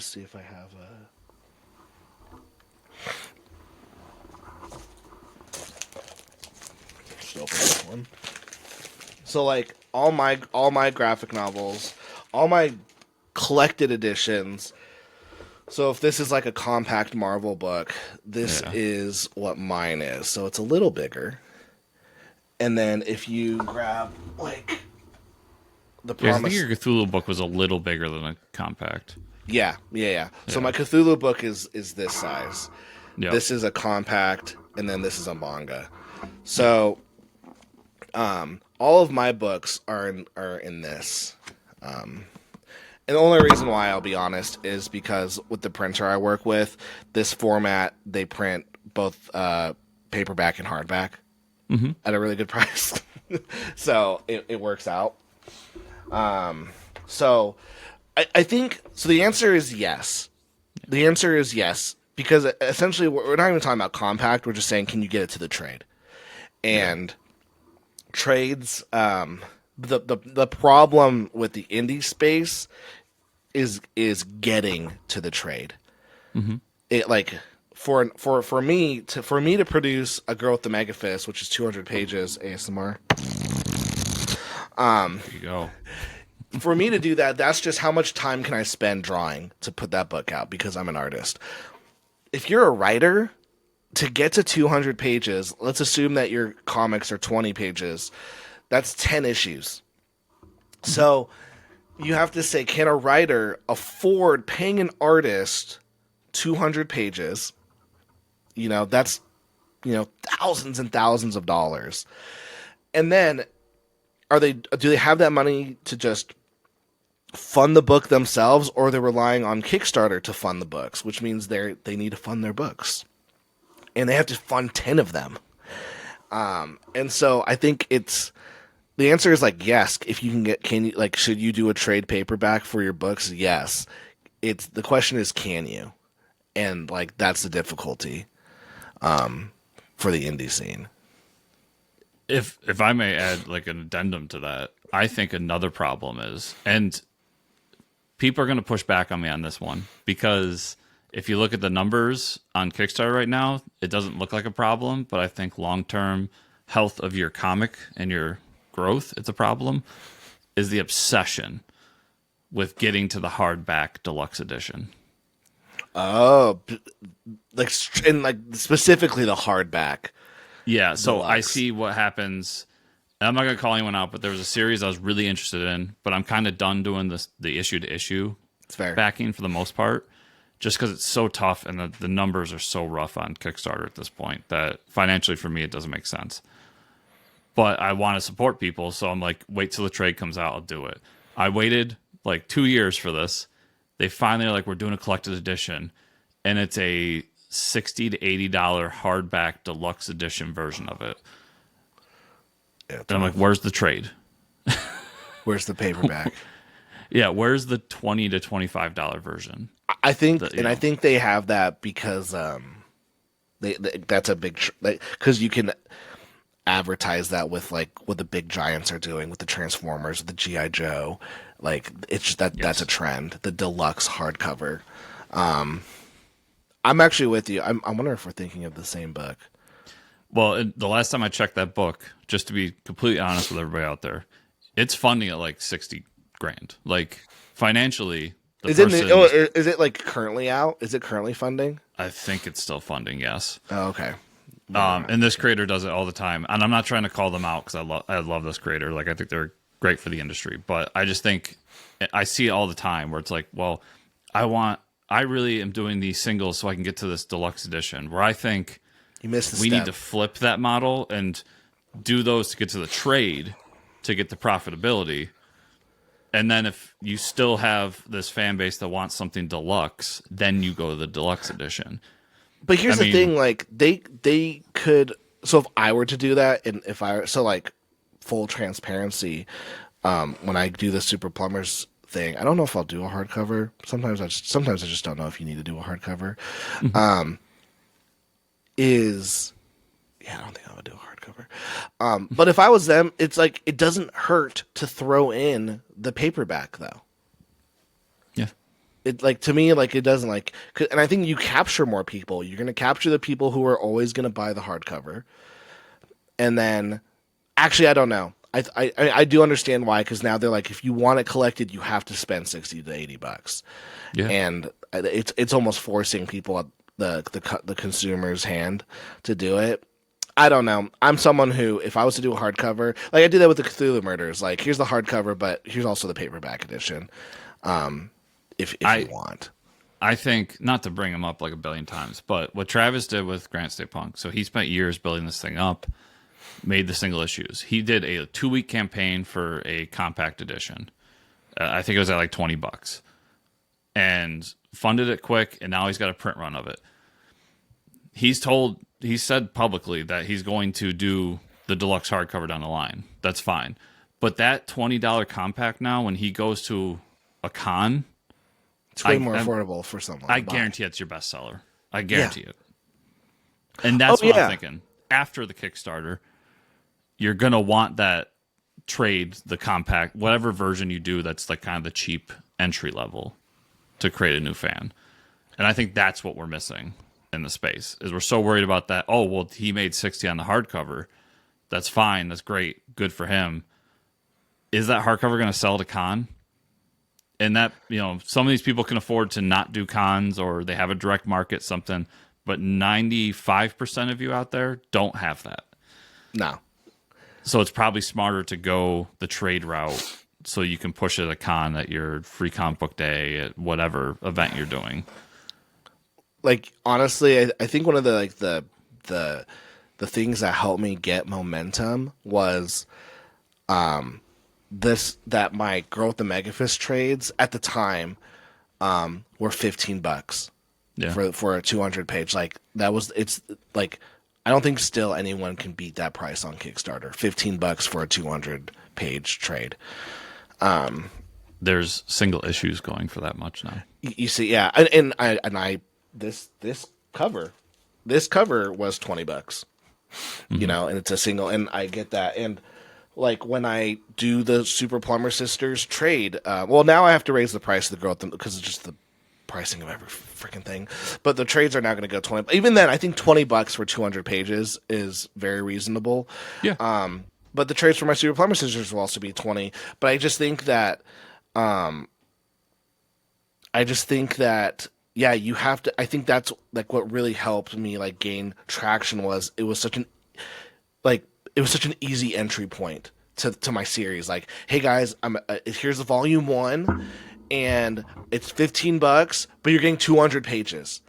see if I have just open this one. So like all my graphic novels, all my collected editions. So if this is like a compact Marvel book, this is what mine is. So it's a little bigger. And then if you grab like the Promise, I think your Cthulhu book was a little bigger than a compact. Yeah. So my Cthulhu book is this size. Yep. This is a compact, and then this is a manga. So, all of my books are in this. And the only reason why, I'll be honest, is because with the printer I work with, this format, they print both paperback and hardback at a really good price. So it works out. So I think, so the answer is yes. The answer is yes, because essentially we're not even talking about compact. We're just saying, can you get it to the trade? And trades, the problem with the indie space is getting to the trade. It like for me to produce A Girl with the Mega Fist, which is 200 pages ASMR. There you go. For me to do that, that's just how much time can I spend drawing to put that book out, because I'm an artist. If you're a writer, to get to 200 pages, let's assume that your comics are 20 pages. That's 10 issues. So you have to say, can a writer afford paying an artist 200 pages? That's, thousands and thousands of dollars. And then do they have that money to just fund the book themselves, or they're relying on Kickstarter to fund the books, which means they need to fund their books, and they have to fund 10 of them. And so I think the answer is like, yes, if you should you do a trade paperback for your books? Yes. The question is, can you? And like, that's the difficulty, for the indie scene. If I may add like an addendum to that, I think another problem is, and people are going to push back on me on this one, because if you look at the numbers on Kickstarter right now, it doesn't look like a problem, but I think long-term health of your comic and your growth, it's a problem, is the obsession with getting to the hardback deluxe edition. Oh, and specifically the hardback. Yeah, so deluxe. I see what happens I'm not gonna call anyone out, but there was a series I was really interested in, but I'm kind of done doing the issue to issue It's fair. backing for the most part, just because it's so tough and the numbers are so rough on Kickstarter at this point that financially for me it doesn't make sense. But I want to support people, so I'm like, wait till the trade comes out, I'll do it. I waited like 2 years for this. They finally are like, we're doing a collected edition, and it's a $60 to $80 hardback deluxe edition version of it. Yeah, And I'm like, where's the trade? where's the paperback? Yeah, where's the $20 to $25 version? I think, The- and I think they have that because they that's a big because you can advertise that with like what the big giants are doing with the Transformers, the GI Joe, like it's just that's a trend. The deluxe hardcover. I'm actually with you. I wonder if we're thinking of the same book. Well, the last time I checked that book, just to be completely honest with everybody out there, it's funding at like 60 grand. Like financially, Is it like currently out? Is it currently funding? I think it's still funding, yes. Oh, okay. And this creator does it all the time. And I'm not trying to call them out because I love this creator. Like I think they're great for the industry. But I just think I see it all the time where it's like, well, I really am doing these singles so I can get to this deluxe edition. Where I think You missed the we step. need to flip that model and do those to get to the trade to get the profitability. And then if you still have this fan base that wants something deluxe, then you go to the deluxe edition. But here's I the mean- thing, like they could. So if I were to do that, and if I so like full transparency, when I do the Super Plumbers thing, I don't know if I'll do a hardcover. Sometimes I just don't know if you need to do a hardcover. I don't think I would do a hardcover. But if I was them, it's like it doesn't hurt to throw in the paperback though. Yeah. It like to me like it doesn't like and I think you capture more people. You're going to capture the people who are always going to buy the hardcover. And then actually I don't know. I do understand why, because now they're like, if you want it collected, you have to spend $60 to $80. Yeah. And it's almost forcing people at the consumer's hand to do it. I don't know. I'm someone who, if I was to do a hardcover, like I did that with the Cthulhu Murders, like here's the hardcover, but here's also the paperback edition. If you want. I think, not to bring him up like a billion times, but what Travis did with Grant State Punk, so he spent years building this thing up, made the single issues. He did a 2-week campaign for a compact edition. I think it was at like $20 and funded it quick. And now he's got a print run of it. He said publicly that he's going to do the deluxe hardcover down the line. That's fine. But that $20 compact now, when he goes to a con, It's way more affordable for someone. I to buy. guarantee it's your bestseller. I guarantee it. And that's what I'm thinking. After the Kickstarter, you're going to want that trade, the compact, whatever version you do that's like kind of the cheap entry level to create a new fan. And I think that's what we're missing in the space, is we're so worried about that. Oh, well, he made 60 on the hardcover. That's fine. That's great. Good for him. Is that hardcover going to sell to con? And that, some of these people can afford to not do cons, or they have a direct market, something, but 95% of you out there don't have that. No. So it's probably smarter to go the trade route so you can push it at a con at your free comic book day, at whatever event you're doing. Like, honestly, I think one of the things that helped me get momentum was that my Growth the Megafist trades at the time were $15 for a 200 page. Like it's like I don't think still anyone can beat that price on Kickstarter. $15 for a 200 page trade. There's single issues going for that much now. You see, yeah, and I this cover was $20. And it's a single, and I get that. And like when I do the Super Plumber Sisters trade, well, now I have to raise the price of the Growth because it's just the pricing of every freaking thing. But the trades are now going to go 20. Even then, I think $20 for 200 pages is very reasonable. Yeah. But the trades for my Super Plumber Sisters will also be 20. But I just think that, yeah, you have to. I think that's like what really helped me like gain traction was it was such an like it was such an easy entry point to my series. Like, hey guys, here's the volume 1, and it's $15, but you're getting 200 pages.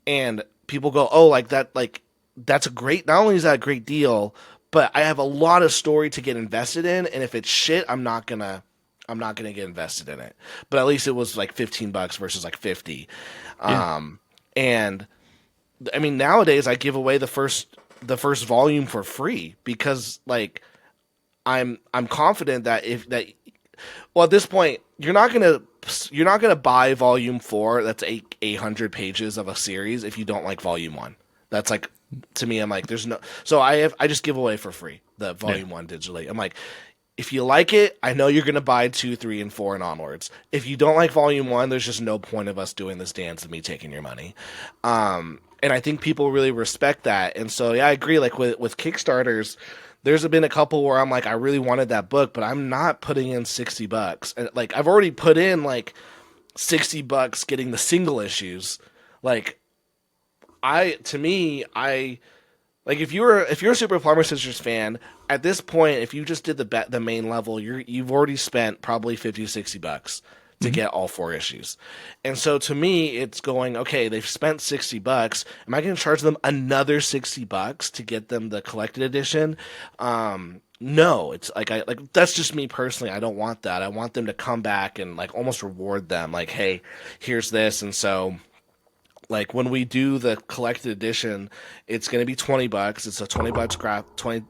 And people go, oh, like that, like that's a great. Not only is that a great deal, but I have a lot of story to get invested in, and if it's shit, I'm not gonna get invested in it. But at least it was like $15 versus like 50. Yeah. And I mean, nowadays I give away the first volume for free because like I'm confident that if that well at this point you're not gonna buy volume 4 that's 800 pages of a series if you don't like volume 1. That's like, to me, I'm like, there's no, so I just give away for free the volume 1 digitally. I'm like, if you like it, I know you're gonna buy 2, 3, and 4 and onwards. If you don't like volume 1, there's just no point of us doing this dance of me taking your money. And I think people really respect that. And so yeah, I agree. Like with Kickstarters, there's been a couple where I'm like, I really wanted that book, but I'm not putting in $60. And like I've already put in like $60 getting the single issues. Like to me, like if you're a Super Plumber Sisters fan, at this point, if you just did the main level, you've already spent probably $50-$60 to get all 4 issues. And so to me, it's going, okay, they've spent $60. Am I going to charge them another $60 to get them the collected edition? No, it's like that's just me personally. I don't want that. I want them to come back and like almost reward them. Like, hey, here's this. And so like when we do the collected edition, it's going to be $20. It's a $20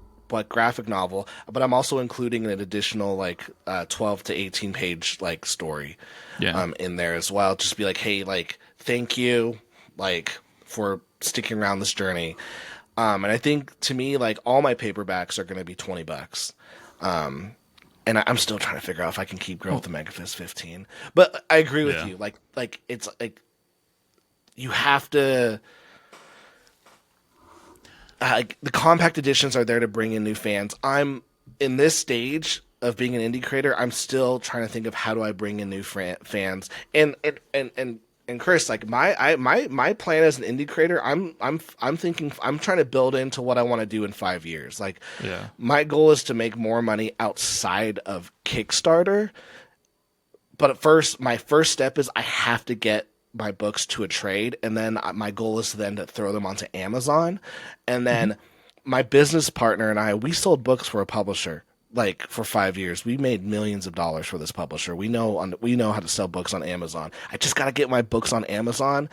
graphic novel, but I'm also including an additional like 12 to 18 page like story in there as well. Just be like, hey, like thank you like for sticking around this journey. And I think to me, like all my paperbacks are going to be $20. And I'm still trying to figure out if I can keep growing with the Megafist 15. But I agree with you. Like it's like you have to. The compact editions are there to bring in new fans. I'm in this stage of being an indie creator. I'm still trying to think of how do I bring in new fans. And Chris, like my plan as an indie creator, I'm thinking I'm trying to build into what I want to do in 5 years. Like my goal is to make more money outside of Kickstarter. But at first, my first step is I have to get my books to a trade, and then my goal is then to throw them onto Amazon. And then my business partner and we sold books for a publisher like for 5 years. We made millions of dollars for this publisher. We know how to sell books on Amazon. I just got to get my books on Amazon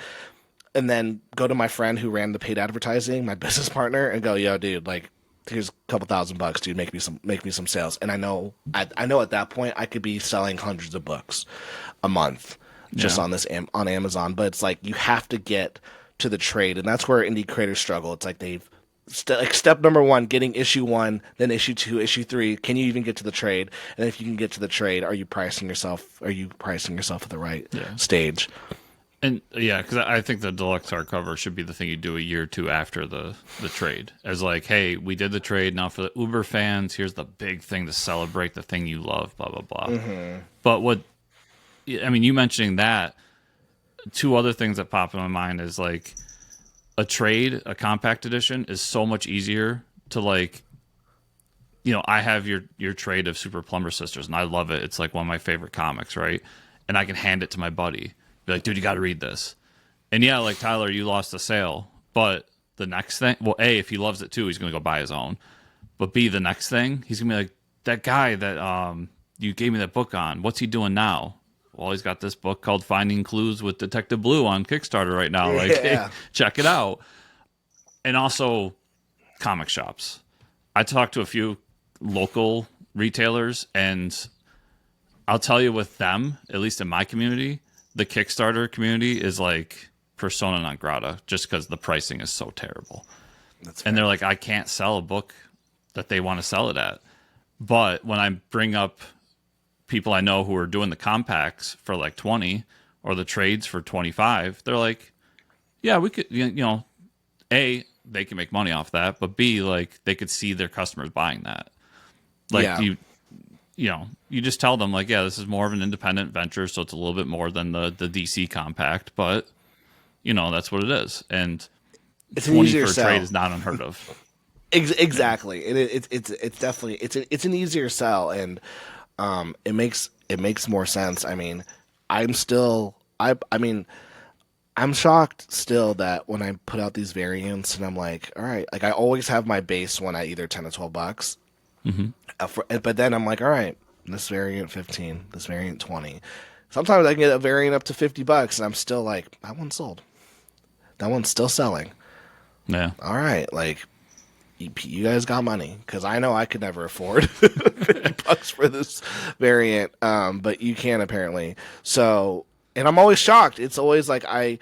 and then go to my friend who ran the paid advertising, my business partner, and go, yo, dude, like here's a couple $1,000, dude, make me some sales. And I know at that point I could be selling hundreds of books a month just on Amazon. But it's like you have to get to the trade, and that's where indie creators struggle. It's like they've step number 1, getting issue 1, then issue 2, issue 3. Can you even get to the trade? And if you can get to the trade, are you pricing yourself at the right stage? And because I think the deluxe hardcover should be the thing you do a year or 2 after the trade. As like, hey, we did the trade. Now for the Uber fans, here's the big thing to celebrate the thing you love, blah, blah, blah. But you mentioning that, 2 other things that pop in my mind is like a trade, a compact edition is so much easier to like, I have your trade of Super Plumber Sisters and I love it. It's like one of my favorite comics, right? And I can hand it to my buddy. Be like, dude, you got to read this. And like Tyler, you lost the sale, but the next thing, well, A, if he loves it too, he's going to go buy his own. But B, the next thing, he's going to be like, that guy that you gave me that book on, what's he doing now? Well, he's got this book called Finding Clues with Detective Blue on Kickstarter right now. Like, hey, check it out. And also comic shops. I talked to a few local retailers, and I'll tell you with them, at least in my community, the Kickstarter community is like persona non grata just because the pricing is so terrible. And they're like, I can't sell a book that they want to sell it at. But when I bring up people I know who are doing the compacts for like 20 or the trades for 25, they're like, yeah, we could, A, they can make money off that, but B, like they could see their customers buying that. Like you just tell them like, yeah, this is more of an independent venture, so it's a little bit more than the DC compact, but that's what it is. And it's 20 for a trade is not unheard of. Exactly. It's definitely it's an easier sell, and it makes more sense. I mean, I mean, I'm shocked still that when I put out these variants and I'm like, all right, like I always have my base one at either 10 to 12 bucks. But then I'm like, all right, this variant 15, this variant 20. Sometimes I can get a variant up to 50 bucks and I'm still like, that one's sold. That one's still selling. Yeah. All right, like you guys got money, because I know I could never afford 50 bucks for this variant, but you can apparently. So, and I'm always shocked. It's always like I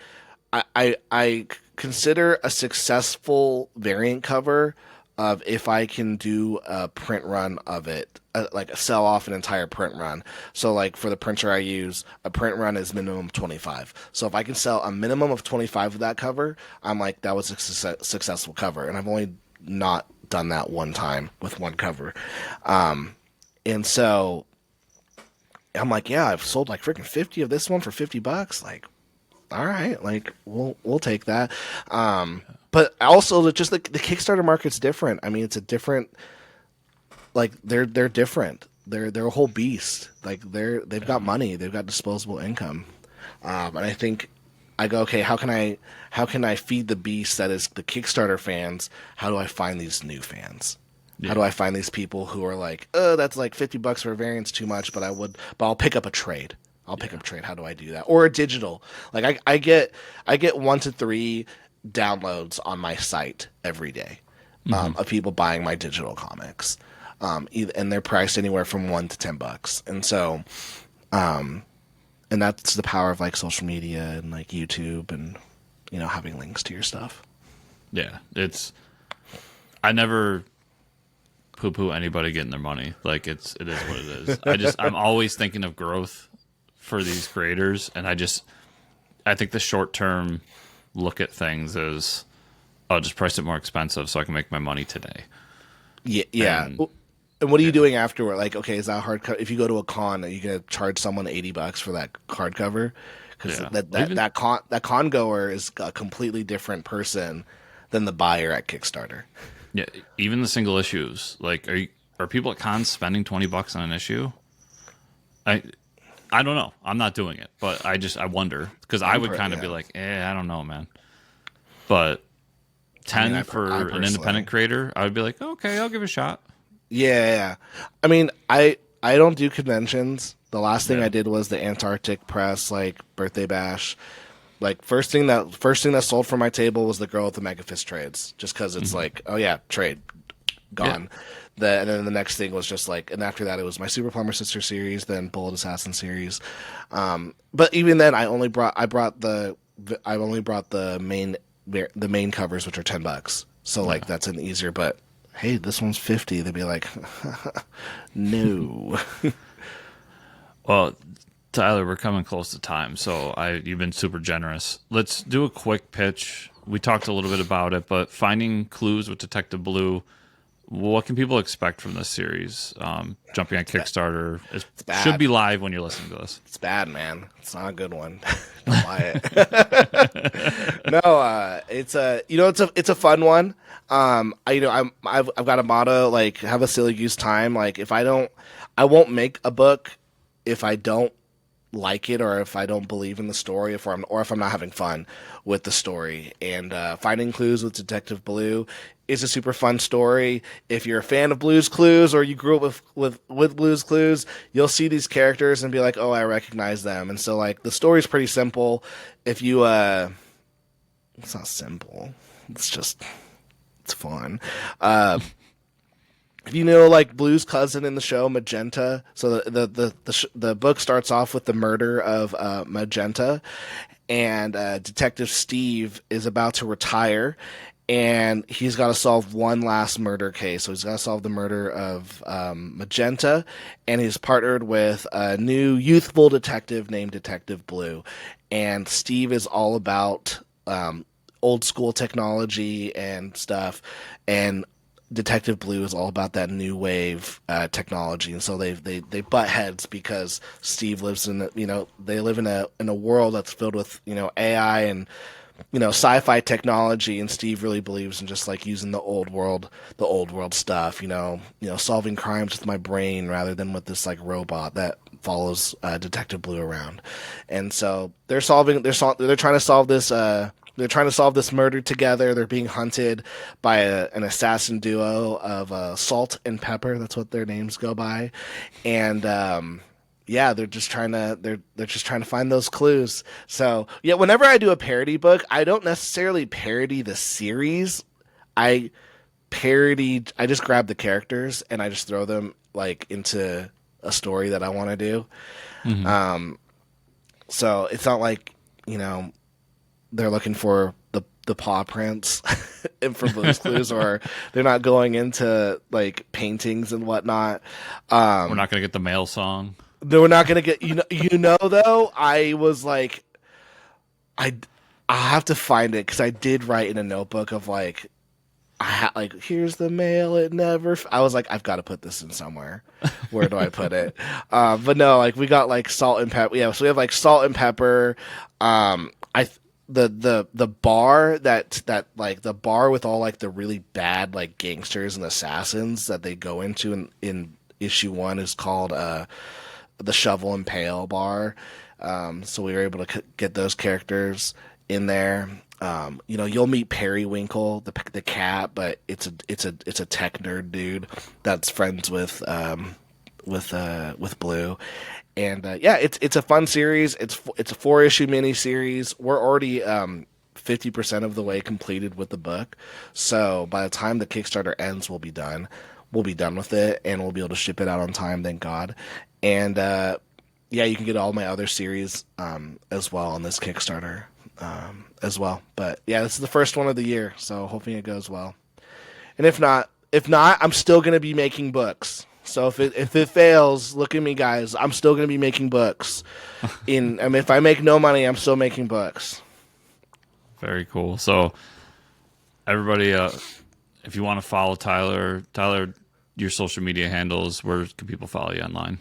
consider a successful variant cover of if I can do a print run of it, like sell off an entire print run. So like for the printer I use, a print run is minimum 25. So if I can sell a minimum of 25 of that cover, I'm like, that was a successful cover. And I've only not done that one time with one cover. And so I'm like, yeah, I've sold like freaking 50 of this one for 50 bucks. Like, all right, like we'll take that. But also just the Kickstarter market's different. I mean, it's a different, like they're different. They're a whole beast. Like they've got money, they've got disposable income. And I think I go, okay, how can I feed the beast that is the Kickstarter fans? How do I find these new fans? Yeah. How do I find these people who are like, oh, that's like 50 bucks for a variant's too much, but I'll pick up a trade. I'll pick up a trade. How do I do that? Or a digital. Like I get 1 to 3 downloads on my site every day of people buying my digital comics. And they're priced anywhere from 1 to 10 bucks. And so, and that's the power of like social media and like YouTube and, having links to your stuff. Yeah. I never poo-poo anybody getting their money. Like it is what it is. I'm always thinking of growth for these creators. And I think the short-term look at things is, I'll just price it more expensive so I can make my money today. Yeah. And what are you doing afterward? Like, okay, is that hardcover? If you go to a con, are you gonna charge someone $80 for that hardcover? Because that con goer is a completely different person than the buyer at Kickstarter. Yeah, even the single issues. Like, are people at cons spending $20 on an issue? I don't know. I'm not doing it, but I wonder, because I would kind of be like, I don't know, man. But 10 for an independent creator, I would be like, okay, I'll give it a shot. Yeah. I mean, I don't do conventions. The last thing I did was the Antarctic Press like birthday bash. Like first thing that sold from my table was the girl with the Mega Fist trades, just because it's like, oh yeah, trade gone. Yeah. And then the next thing was just like, and after that it was my Super Plumber Sister series, then Bullet Assassin series. But even then, I only brought the main covers, which are $10. So like that's an easier. But hey, this one's 50. They'd be like, no. Well, Tyler, we're coming close to time, so you've been super generous. Let's do a quick pitch. We talked a little bit about it, but Finding Clues with Detective Blue, what can people expect from this series? Jumping on Kickstarter. It should be live when you're listening to this. It's bad, man. It's not a good one. Don't buy it. No, it's a fun one. I've got a motto, like, have a silly goose time. Like, I won't make a book if I don't like it, or if I don't believe in the story, if I'm not having fun with the story. And Finding Clues with Detective Blue is a super fun story. If you're a fan of Blue's Clues, or you grew up with Blue's Clues, you'll see these characters and be like, oh, I recognize them. And so like the story's pretty simple. If you it's not simple. It's fun. If you know, like, Blue's cousin in the show, Magenta, so the book starts off with the murder of Magenta, and Detective Steve is about to retire, and he's got to solve one last murder case. So he's got to solve the murder of Magenta, and he's partnered with a new youthful detective named Detective Blue, and Steve is all about old school technology and stuff, and Detective Blue is all about that new wave technology, and so they butt heads because Steve lives in they live in a world that's filled with AI and sci-fi technology, and Steve really believes in just like using the old world stuff, solving crimes with my brain rather than with this like robot that follows Detective Blue around. And so they're trying to solve this murder together. They're being hunted by an assassin duo of Salt and Pepper. That's what their names go by. And yeah, they're just trying to find those clues. So yeah, whenever I do a parody book, I don't necessarily parody the series. I just grab the characters and I just throw them like into a story that I want to do. So it's not like, they're looking for the paw prints and for Blue's Clues, or they're not going into like paintings and whatnot. We're not gonna get the male song. We're not gonna get though. I was like, I have to find it because I did write in a notebook of like, here's the mail. It never. I was like, I've got to put this in somewhere. Where do I put it? But no, like we got like Salt and Pepper. Yeah, so we have like Salt and Pepper. The bar that like the bar with all like the really bad like gangsters and assassins that they go into in issue 1 is called the Shovel and Pail bar. So we were able to get those characters in there. You'll meet Periwinkle, the cat, but it's a tech nerd dude that's friends with Blue. And yeah, it's a fun series. It's a 4-issue mini series. We're already 50% of the way completed with the book. So by the time the Kickstarter ends, we'll be done. We'll be done with it, and we'll be able to ship it out on time, thank God. And yeah, you can get all my other series as well on this Kickstarter as well. But yeah, this is the first one of the year, so hoping it goes well. And if not, I'm still gonna be making books. So if it fails, look at me, guys. I'm still gonna be making books. If I make no money, I'm still making books. Very cool. So everybody, if you want to follow Tyler, your social media handles, where can people follow you online?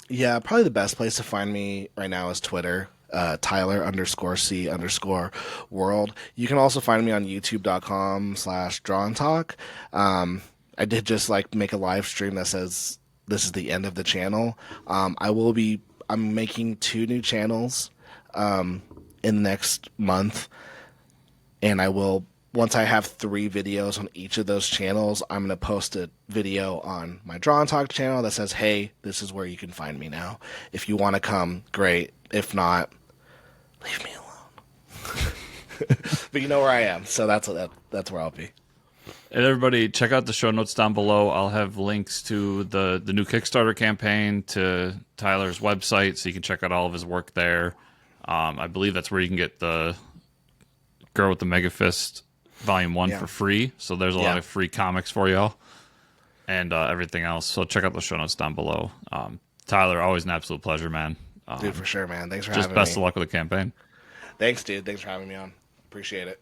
Yeah, probably the best place to find me right now is Twitter. Tyler_C_world. You can also find me on youtube.com/drawntalk. I did just like make a live stream that says this is the end of the channel. I'm making 2 new channels in the next month, and I will, once I have 3 videos on each of those channels, I'm going to post a video on my Draw and Talk channel that says, hey, this is where you can find me now. If you want to come, great. If not, leave me alone. But you know where I am, so that's where I'll be. And everybody, check out the show notes down below. I'll have links to the new Kickstarter campaign, to Tyler's website, so you can check out all of his work there. I believe that's where you can get the Girl with the Mega Fist Volume 1 for free. So there's a lot of free comics for y'all and everything else. So check out the show notes down below. Tyler, always an absolute pleasure, man. Dude, for sure, man. Thanks for having me. Just best of luck with the campaign. Thanks, dude. Thanks for having me on. Appreciate it.